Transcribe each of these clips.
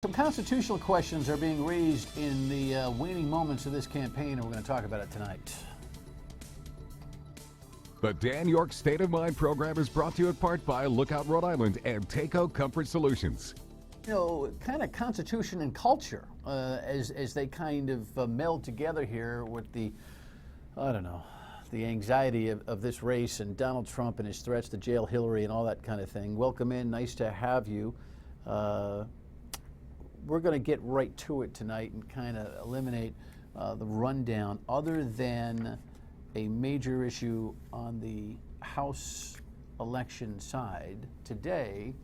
Some constitutional questions are being raised in the waning moments of this campaign, and we're going to talk about it tonight. The Dan Yorke State of Mind program is brought to you in part by Lookout Rhode Island and Takeo Comfort Solutions. You know, kind of constitution and culture as they kind of meld together here with the, I don't know, the anxiety of this race and Donald Trump and his threats to jail Hillary and all that kind of thing. Welcome in. Nice to have you. We're going to get right to it tonight and kind of eliminate the rundown other than a major issue on the House election side. Today,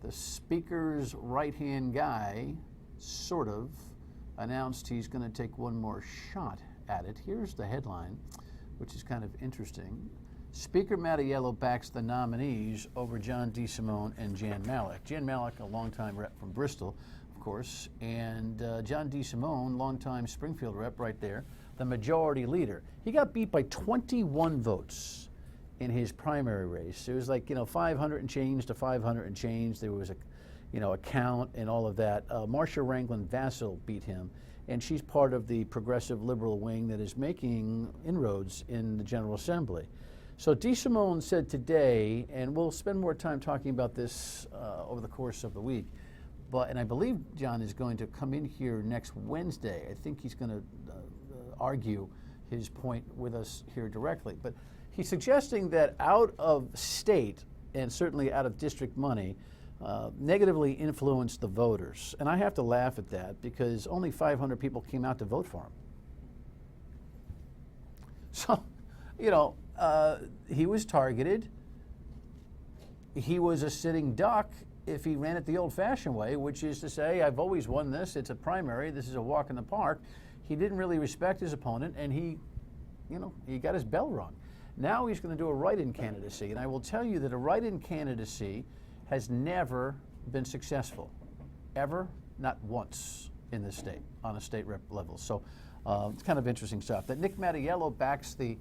the Speaker's right-hand guy sort of announced he's going to take one more shot at it. Here's the headline, which is kind of interesting. Speaker Mattiello backs the nominees over John DeSimone and Jan Malek. Jan Malek, a longtime rep from Bristol, of course, and John DeSimone, longtime Springfield rep right there, the majority leader. He got beat by 21 votes in his primary race. It was like, 500 and change to 500 and change. There was a count and all of that. Marcia Ranglin Vassell beat him, and she's part of the progressive liberal wing that is making inroads in the General Assembly. So DeSimone said today, and we'll spend more time talking about this over the course of the week, and I believe John is going to come in here next Wednesday. I think he's going to argue his point with us here directly. But he's suggesting that out of state and certainly out of district money negatively influenced the voters. And I have to laugh at that because only 500 people came out to vote for him. So, he was targeted. He was a sitting duck if he ran it the old-fashioned way, which is to say, I've always won this. It's a primary. This is a walk in the park. He didn't really respect his opponent, and he got his bell rung. Now he's going to do a write-in candidacy, and I will tell you that a write-in candidacy has never been successful, ever, not once in this state, on a state rep level. So it's kind of interesting stuff. That Nick Mattiello backs the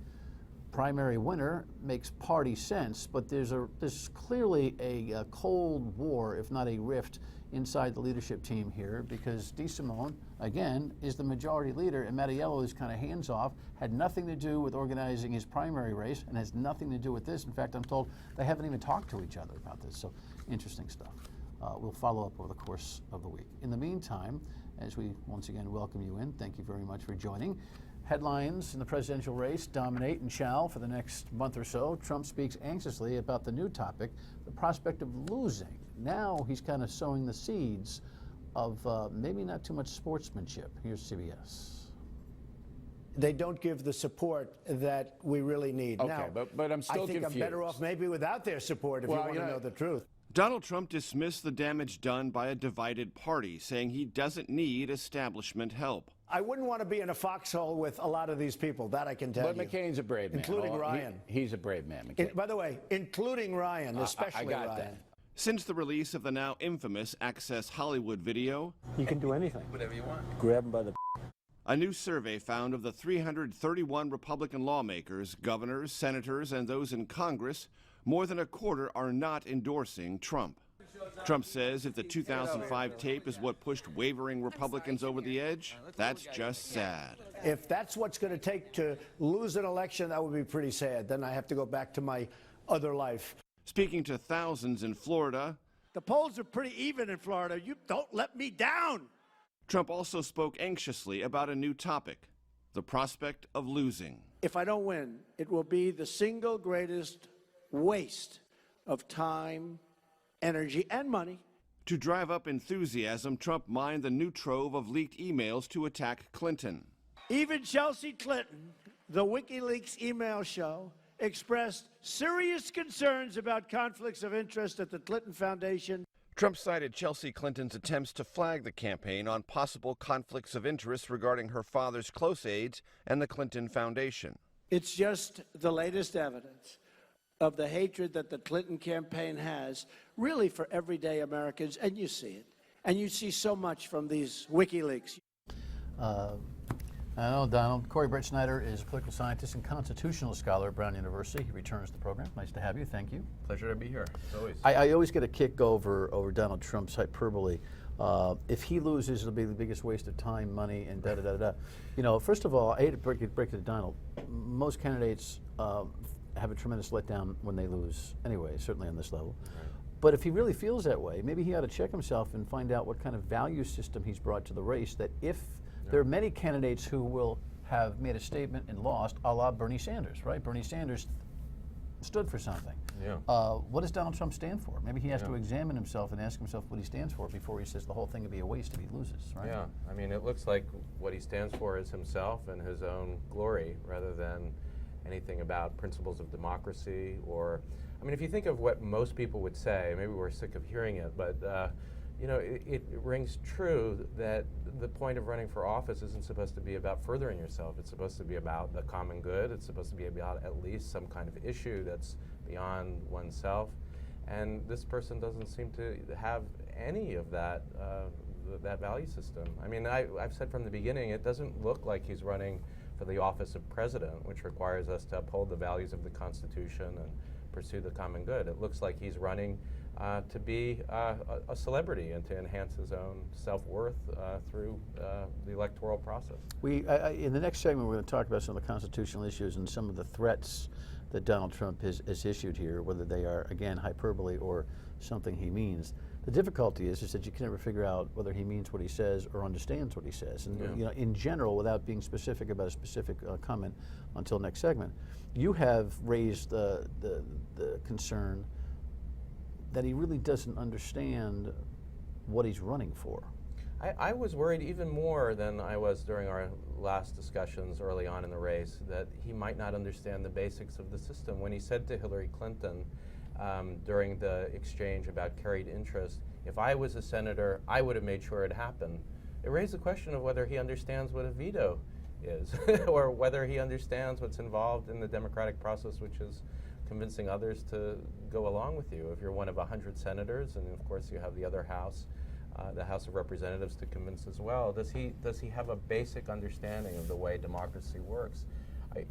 primary winner makes party sense, but there's clearly a cold war, if not a rift, inside the leadership team here because DeSimone, again, is the majority leader and Mattiello is kind of hands-off, had nothing to do with organizing his primary race and has nothing to do with this. In fact, I'm told they haven't even talked to each other about this, so interesting stuff. We'll follow up over the course of the week. In the meantime, as we once again welcome you in, thank you very much for joining. Headlines in the presidential race dominate and shall for the next month or so. Trump speaks anxiously about the new topic, the prospect of losing. Now he's kind of sowing the seeds of maybe not too much sportsmanship. Here's CBS. They don't give the support that we really need. Okay, now, but I'm still I think confused. I'm better off maybe without their support if you want to know the truth. Donald Trump dismissed the damage done by a divided party, saying he doesn't need establishment help. I wouldn't want to be in a foxhole with a lot of these people, that I can tell you. But McCain's a brave man. Including Ryan. He's a brave man, McCain. By the way, including Ryan, especially I got Ryan. that. Since the release of the now infamous Access Hollywood video, you can do anything. Whatever you want. Grab him by the a new survey found of the 331 Republican lawmakers, governors, senators, and those in Congress, more than a quarter are not endorsing Trump. Trump says if the 2005 tape is what pushed wavering Republicans over the edge, that's just sad. If that's what's going to take to lose an election, that would be pretty sad. Then I have to go back to my other life. Speaking to thousands in Florida, the polls are pretty even in Florida. You don't let me down. Trump also spoke anxiously about a new topic, the prospect of losing. If I don't win, it will be the single greatest waste of time, energy, and money. To drive up enthusiasm, Trump mined the new trove of leaked emails to attack Clinton. Even Chelsea Clinton, the WikiLeaks email show, expressed serious concerns about conflicts of interest at the Clinton Foundation. Trump cited Chelsea Clinton's attempts to flag the campaign on possible conflicts of interest regarding her father's close aides and the Clinton Foundation. It's just the latest evidence of the hatred that the Clinton campaign has, really for everyday Americans, and you see it. And you see so much from these WikiLeaks. I know, Donald. Corey Brettschneider is a political scientist and constitutional scholar at Brown University. He returns to the program. Nice to have you. Thank you. Pleasure to be here, as always. I always get a kick over Donald Trump's hyperbole If he loses, it'll be the biggest waste of time, money, and da da da da. You know, first of all, I hate to break it to Donald. Most candidates have a tremendous letdown when they lose anyway, certainly on this level. Right. But if he really feels that way, maybe he ought to check himself and find out what kind of value system he's brought to the race, that if there are many candidates who will have made a statement and lost, a la Bernie Sanders, right? Bernie Sanders stood for something. Yeah. What does Donald Trump stand for? Maybe he has to examine himself and ask himself what he stands for before he says the whole thing would be a waste if he loses, right? Yeah, I mean, it looks like what he stands for is himself and his own glory rather than anything about principles of democracy or, I mean, if you think of what most people would say, maybe we're sick of hearing it, but you know, it rings true that the point of running for office isn't supposed to be about furthering yourself. It's supposed to be about the common good. It's supposed to be about at least some kind of issue that's beyond oneself. And this person doesn't seem to have any of that, that value system. I mean, I've said from the beginning, it doesn't look like he's running for the office of president, which requires us to uphold the values of the Constitution and pursue the common good. It looks like he's running to be a celebrity and to enhance his own self-worth through the electoral process. In the next segment, we're going to talk about some of the constitutional issues and some of the threats that Donald Trump has issued here, whether they are, again, hyperbole or something he means. The difficulty is that you can never figure out whether he means what he says or understands what he says. And you know, in general, without being specific about a specific comment until next segment, you have raised the concern that he really doesn't understand what he's running for. I was worried even more than I was during our last discussions early on in the race that he might not understand the basics of the system. When he said to Hillary Clinton during the exchange about carried interest, if I was a senator, I would have made sure it happened. It raised the question of whether he understands what a veto is or whether he understands what's involved in the democratic process, which is convincing others to go along with you. If you're one of 100 senators, and of course you have the other house, the House of Representatives to convince as well, does he have a basic understanding of the way democracy works?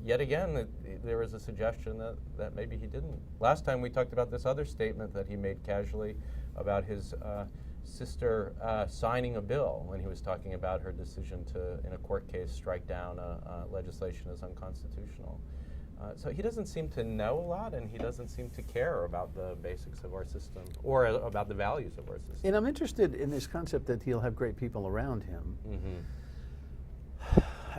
Yet again, there is a suggestion that maybe he didn't. Last time we talked about this other statement that he made casually about his sister signing a bill when he was talking about her decision to, in a court case, strike down legislation as unconstitutional. So he doesn't seem to know a lot, and he doesn't seem to care about the basics of our system or about the values of our system. And I'm interested in this concept that he'll have great people around him.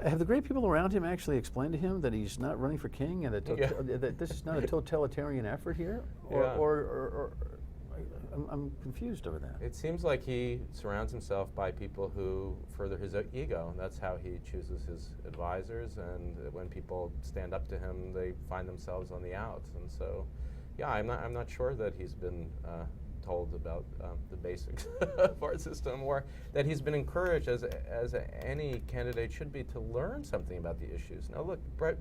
Have the great people around him actually explained to him that he's not running for king and that this is not a totalitarian effort here? Or I'm confused over that. It seems like he surrounds himself by people who further his ego. That's how he chooses his advisors, and when people stand up to him, they find themselves on the outs. And so, yeah, I'm not sure that he's been told about the basics of our system, or that he's been encouraged, as any candidate should be, to learn something about the issues. Now, look,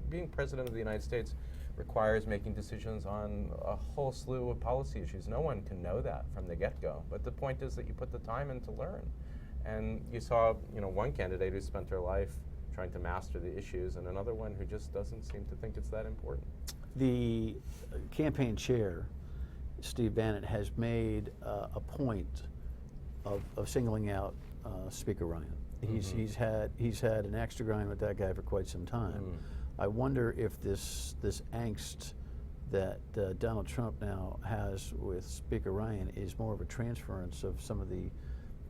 being president of the United States requires making decisions on a whole slew of policy issues. No one can know that from the get-go. But the point is that you put the time in to learn. And you saw, one candidate who spent their life trying to master the issues, and another one who just doesn't seem to think it's that important. The campaign chair, Steve Bannon, has made a point of singling out Speaker Ryan. He's had an axe to grind with that guy for quite some time. I wonder if this angst that Donald Trump now has with Speaker Ryan is more of a transference of some of the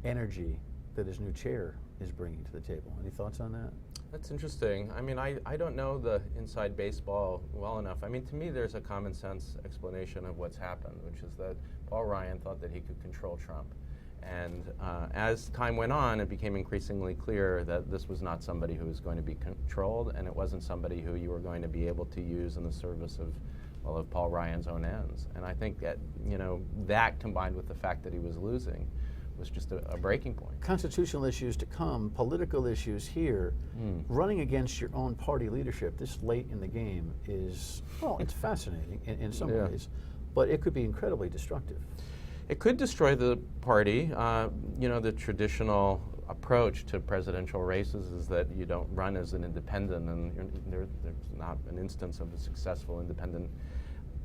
energy that his new chair is bringing to the table. Any thoughts on that? That's interesting. I mean, I don't know the inside baseball well enough. I mean, to me, there's a common sense explanation of what's happened, which is that Paul Ryan thought that he could control Trump. And as time went on, it became increasingly clear that this was not somebody who was going to be controlled, and it wasn't somebody who you were going to be able to use in the service of Paul Ryan's own ends. And I think that, that combined with the fact that he was losing was just a breaking point. Constitutional issues to come, political issues here, running against your own party leadership this late in the game is, well, it's fascinating in some ways, but it could be incredibly destructive. It could destroy the party. The traditional approach to presidential races is that you don't run as an independent, and there's not an instance of a successful independent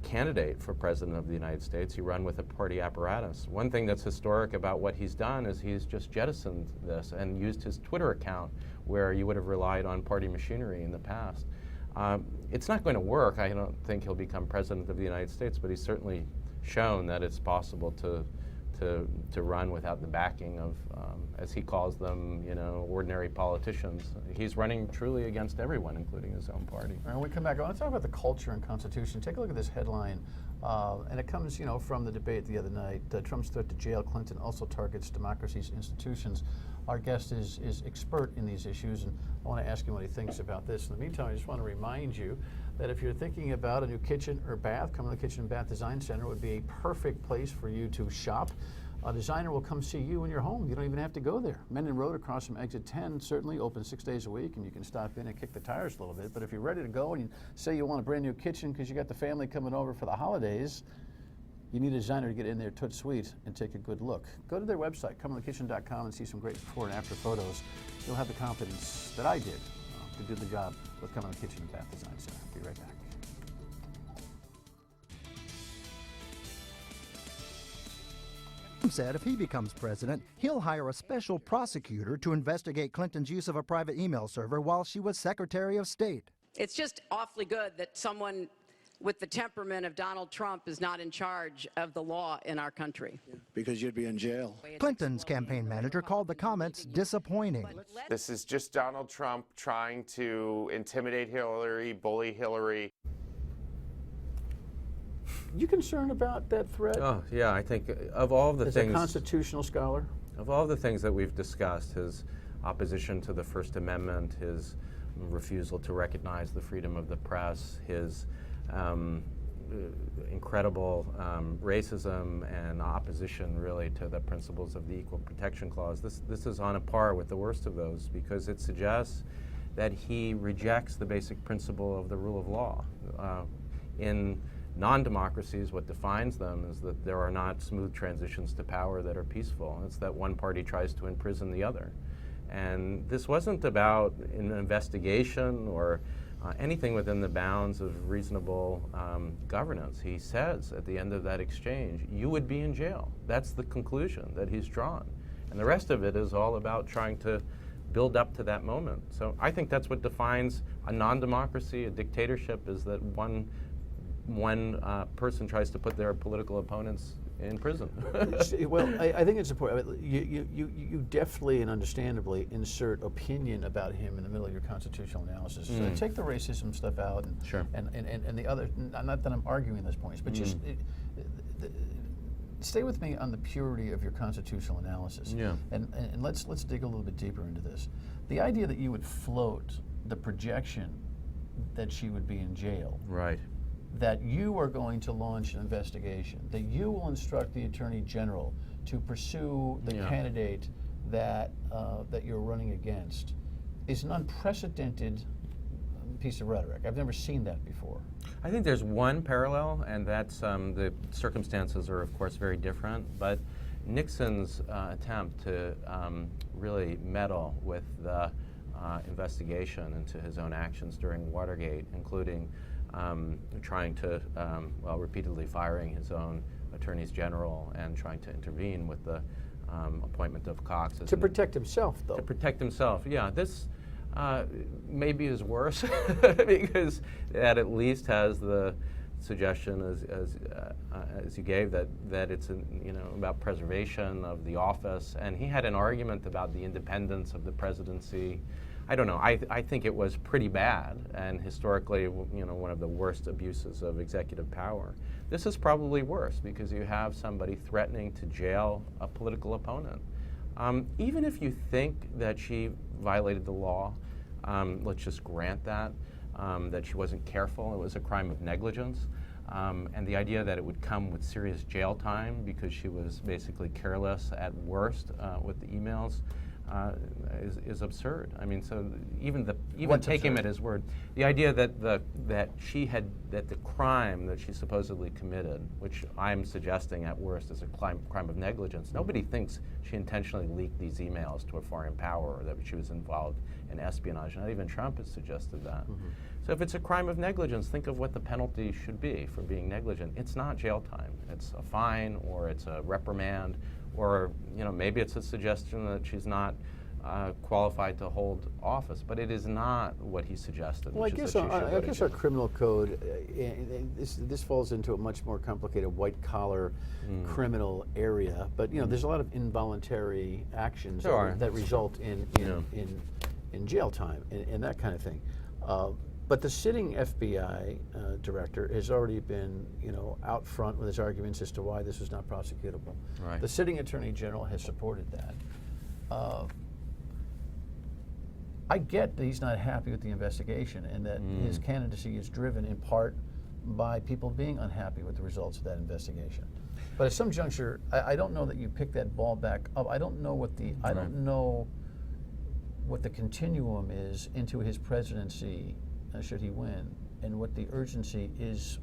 candidate for president of the United States. He ran with a party apparatus. One thing that's historic about what he's done is he's just jettisoned this and used his Twitter account where you would have relied on party machinery in the past. It's not going to work. I don't think he'll become president of the United States, but he's certainly shown that it's possible to run without the backing of, as he calls them, ordinary politicians. He's running truly against everyone, including his own party. All right, when we come back, I want to talk about the culture and Constitution. Take a look at this headline, and it comes, from the debate the other night. Trump's threat to jail Clinton also targets democracy's institutions. Our guest is expert in these issues, and I want to ask him what he thinks about this. In the meantime, I just want to remind you that if you're thinking about a new kitchen or bath, Cumberland Kitchen and Bath Design Center would be a perfect place for you to shop. A designer will come see you in your home. You don't even have to go there. Mendon Road across from exit 10, certainly open 6 days a week, and you can stop in and kick the tires a little bit. But if you're ready to go and you say you want a brand new kitchen because you got the family coming over for the holidays, you need a designer to get in there toot sweet and take a good look. Go to their website, cumberlandkitchen.com, and see some great before and after photos. You'll have the confidence that I did to do the job with Cumberland Kitchen and Bath Design Center. Be right back. Trump said if he becomes president, he'll hire a special prosecutor to investigate Clinton's use of a private email server while she was Secretary of State. It's just awfully good that someone with the temperament of Donald Trump is not in charge of the law in our country. Because you'd be in jail. Clinton's campaign manager called the comments disappointing. This is just Donald Trump trying to intimidate Hillary, bully Hillary. You concerned about that threat? Oh, yeah, I think of all the As things... a constitutional scholar? Of all the things that we've discussed, his opposition to the First Amendment, his refusal to recognize the freedom of the press, his incredible racism and opposition really to the principles of the Equal Protection Clause. This is on a par with the worst of those because it suggests that he rejects the basic principle of the rule of law. In non-democracies, what defines them is that there are not smooth transitions to power that are peaceful. It's that one party tries to imprison the other. And this wasn't about an investigation or anything within the bounds of reasonable governance. He says at the end of that exchange, you would be in jail. That's the conclusion that he's drawn. And the rest of it is all about trying to build up to that moment. So I think that's what defines a non-democracy, a dictatorship, is that one person tries to put their political opponents in prison. Well, I think it's important. I mean, you deftly and understandably insert opinion about him in the middle of your constitutional analysis. So take the racism stuff out, and, sure. and the other. Not that I'm arguing those points, but just stay with me on the purity of your constitutional analysis. Yeah. And let's dig a little bit deeper into this. The idea that you would float the projection that she would be in jail. Right. That you are going to launch an investigation, that you will instruct the Attorney General to pursue the candidate that you're running against, is an unprecedented piece of rhetoric. I've never seen that before. I think there's one parallel, and that's the circumstances are, of course, very different, but Nixon's attempt to really meddle with the investigation into his own actions during Watergate, including trying to, repeatedly firing his own attorneys general and trying to intervene with the appointment of Cox. To protect himself, though. To protect himself, yeah. This maybe is worse because that at least has the suggestion, as you gave, that it's about preservation of the office. And he had an argument about the independence of the presidency. I don't know. I think it was pretty bad, and historically, one of the worst abuses of executive power. This is probably worse because you have somebody threatening to jail a political opponent. Even if you think that she violated the law, let's just grant that she wasn't careful, it was a crime of negligence, and the idea that it would come with serious jail time because she was basically careless at worst with the emails. is absurd. I mean, so even What's take him absurd? at his word. The idea that the crime that she supposedly committed, which I'm suggesting at worst is a crime of negligence. Nobody thinks she intentionally leaked these emails to a foreign power or that she was involved in espionage. Not even Trump has suggested that. So if it's a crime of negligence, think of what the penalty should be for being negligent. It's not jail time. It's a fine, or it's a reprimand, or maybe it's a suggestion that she's not qualified to hold office. But it is not what he suggested. Well, I guess our criminal code, this falls into a much more complicated white-collar criminal area. But there's a lot of involuntary actions that result in jail time and that kind of thing. But the sitting FBI director has already been, out front with his arguments as to why this was not prosecutable. Right. The sitting attorney general has supported that. I get that he's not happy with the investigation and that his candidacy is driven in part by people being unhappy with the results of that investigation. But at some juncture, I don't know that you pick that ball back up. I don't know what the continuum is into his presidency, should he win, and what the urgency is.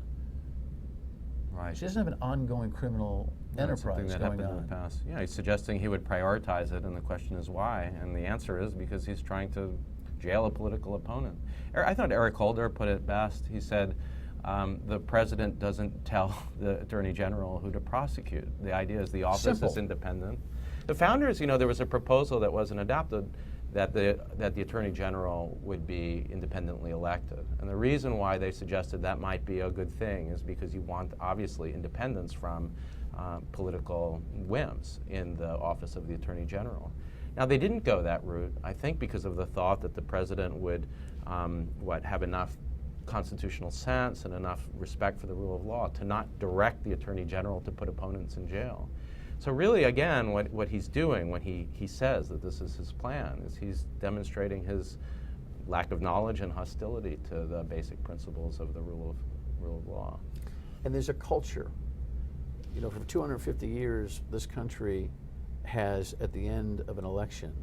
Right. She doesn't have an ongoing criminal enterprise that going happened on. in the past. Yeah, he's suggesting he would prioritize it, and the question is why. And the answer is because he's trying to jail a political opponent. I thought Eric Holder put it best. He said, the president doesn't tell the attorney general who to prosecute. The idea is the office is independent. The founders, there was a proposal that wasn't adopted that the attorney general would be independently elected. And the reason why they suggested that might be a good thing is because you want, obviously, independence from political whims in the office of the attorney general. Now, they didn't go that route, I think because of the thought that the president would have enough constitutional sense and enough respect for the rule of law to not direct the attorney general to put opponents in jail. So really, again, what he's doing when he says that this is his plan is he's demonstrating his lack of knowledge and hostility to the basic principles of the rule of law. And there's a culture. For 250 years, this country has, at the end of an election,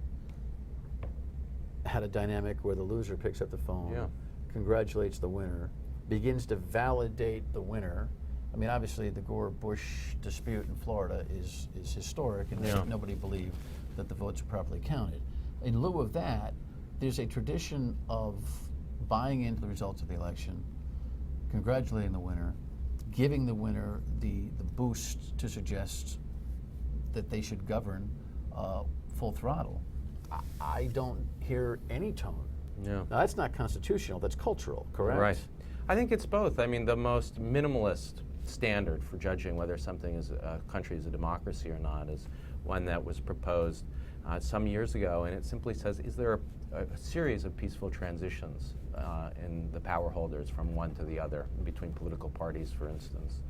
had a dynamic where the loser picks up the phone, congratulates the winner, begins to validate the winner. I mean, obviously, the Gore-Bush dispute in Florida is historic, and nobody believed that the votes were properly counted. In lieu of that, there's a tradition of buying into the results of the election, congratulating the winner, giving the winner the boost to suggest that they should govern full throttle. I don't hear any tone. Now, that's not constitutional, that's cultural, correct? Right. I think it's both. I mean, the most minimalist standard for judging whether something is a country is a democracy or not is one that was proposed some years ago, and it simply says, is there a series of peaceful transitions in the power holders from one to the other, between political parties, for instance?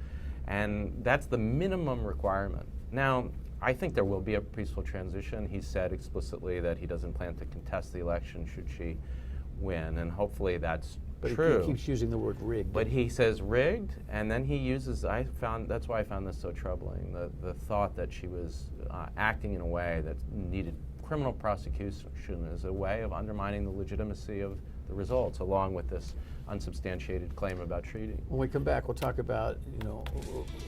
And that's the minimum requirement. Now, I think there will be a peaceful transition. He said explicitly that he doesn't plan to contest the election should she win, and hopefully that's true. But he keeps using the word rigged. But he says rigged, and then he uses, that's why I found this so troubling, the thought that she was acting in a way that needed criminal prosecution as a way of undermining the legitimacy of the results, along with this unsubstantiated claim about cheating. When we come back, we'll talk about,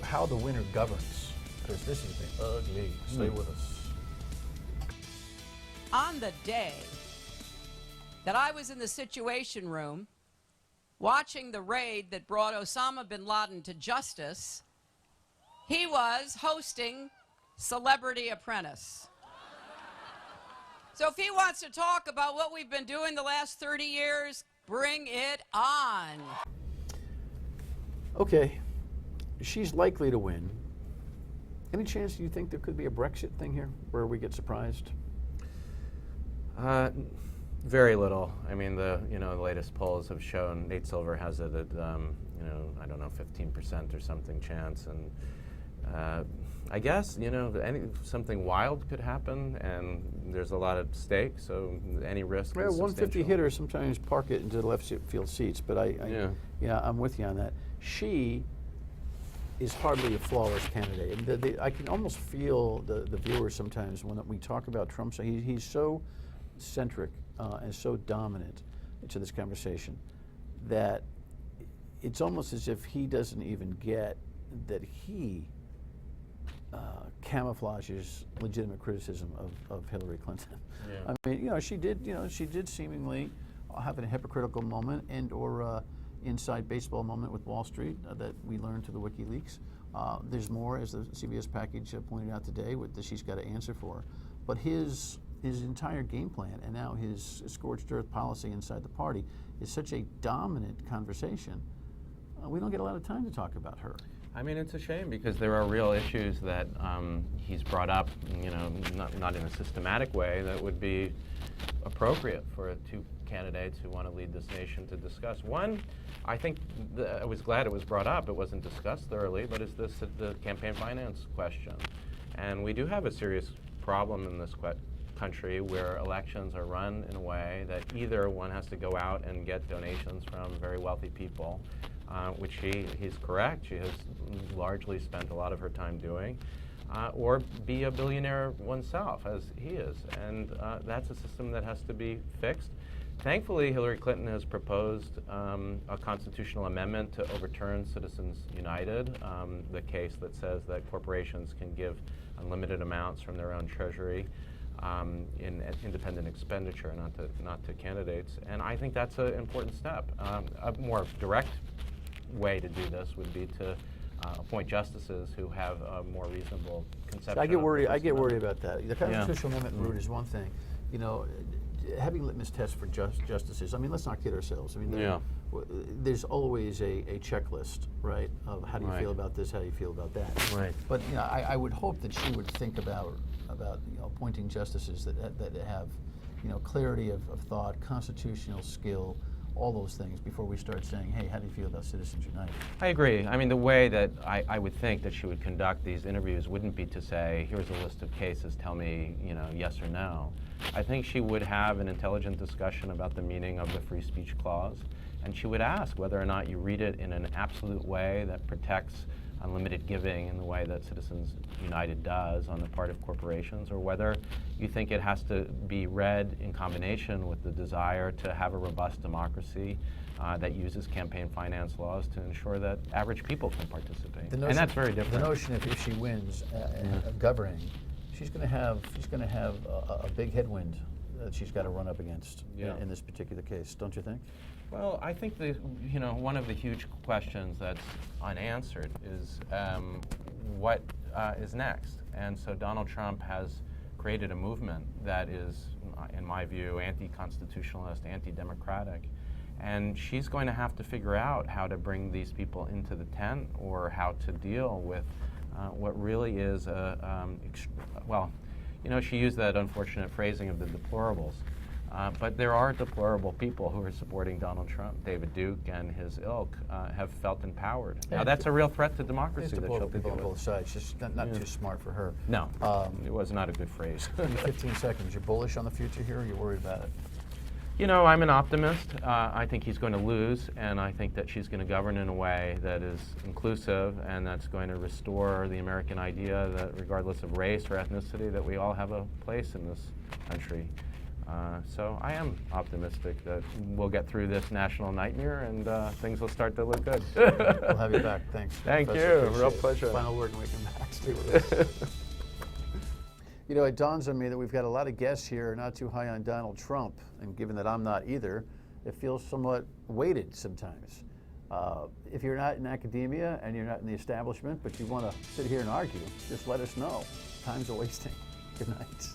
how the winner governs, because this has been ugly. Stay with us. On the day that I was in the Situation Room watching the raid that brought Osama bin Laden to justice, he was hosting Celebrity Apprentice. So if he wants to talk about what we've been doing the last 30 years, bring it on. Okay, she's likely to win. Any chance you think there could be a Brexit thing here, where we get surprised? Very little. I mean, the latest polls have shown Nate Silver has it at I don't know, 15% or something chance, and I guess something wild could happen, and there's a lot at stake. So any risk. Well, is 150 hitters sometimes park it into the left field seats, but I'm with you on that. She is hardly a flawless candidate. And I can almost feel the viewers sometimes when we talk about Trump. So he's so centric and so dominant to this conversation that it's almost as if he doesn't even get that he camouflages legitimate criticism of Hillary Clinton. Yeah. I mean, she did seemingly have a hypocritical moment or inside baseball moment with Wall Street that we learned through the WikiLeaks. There's more, as the CBS package pointed out today, that she's got to answer for. But his entire game plan and now his scorched earth policy inside the party is such a dominant conversation. We don't get a lot of time to talk about her. I mean, it's a shame because there are real issues that he's brought up, not in a systematic way that would be appropriate for two candidates who want to lead this nation to discuss. One, I think I was glad it was brought up. It wasn't discussed thoroughly, but is the campaign finance question. And we do have a serious problem in this country where elections are run in a way that either one has to go out and get donations from very wealthy people, which he's correct, she has largely spent a lot of her time doing, or be a billionaire oneself, as he is. And that's a system that has to be fixed. Thankfully, Hillary Clinton has proposed a constitutional amendment to overturn Citizens United, the case that says that corporations can give unlimited amounts from their own treasury in independent expenditure, not to candidates. And I think that's an important step. A more direct way to do this would be to appoint justices who have a more reasonable conception. I get worried about that. The constitutional amendment route is one thing. Having litmus tests for justices. I mean, let's not kid ourselves. I mean, there's always a checklist, right? Of how do you feel about this? How do you feel about that? Right. But I would hope that she would think about appointing justices that have clarity of thought, constitutional skill, all those things before we start saying, hey, how do you feel about Citizens United? I agree. I mean, the way that I would think that she would conduct these interviews wouldn't be to say, here's a list of cases, tell me, yes or no. I think she would have an intelligent discussion about the meaning of the free speech clause, and she would ask whether or not you read it in an absolute way that protects unlimited giving in the way that Citizens United does on the part of corporations, or whether you think it has to be read in combination with the desire to have a robust democracy that uses campaign finance laws to ensure that average people can participate. And that's very different. The notion if she wins governing, she's going to have a big headwind that she's got to run up against in this particular case, don't you think? Well, I think one of the huge questions that's unanswered is what is next. And so Donald Trump has created a movement that is, in my view, anti-constitutionalist, anti-democratic. And she's going to have to figure out how to bring these people into the tent or how to deal with what really is she used that unfortunate phrasing of the deplorables. But there are deplorable people who are supporting Donald Trump. David Duke and his ilk have felt empowered. Now, that's a real threat to democracy that she'll be people on both sides. Just not too smart for her. No, it was not a good phrase. 15 seconds. You're bullish on the future here, or you're worried about it? I'm an optimist. I think he's going to lose, and I think that she's going to govern in a way that is inclusive and that's going to restore the American idea that regardless of race or ethnicity, that we all have a place in this country. So I am optimistic that we'll get through this national nightmare and things will start to look good. We'll have you back. Thanks. Thank Professor. you. Real pleasure. Final word when we come back. Stay with us. It dawns on me that we've got a lot of guests here not too high on Donald Trump, and given that I'm not either, it feels somewhat weighted sometimes. If you're not in academia and you're not in the establishment, but you want to sit here and argue, just let us know. Time's a wasting. Good night.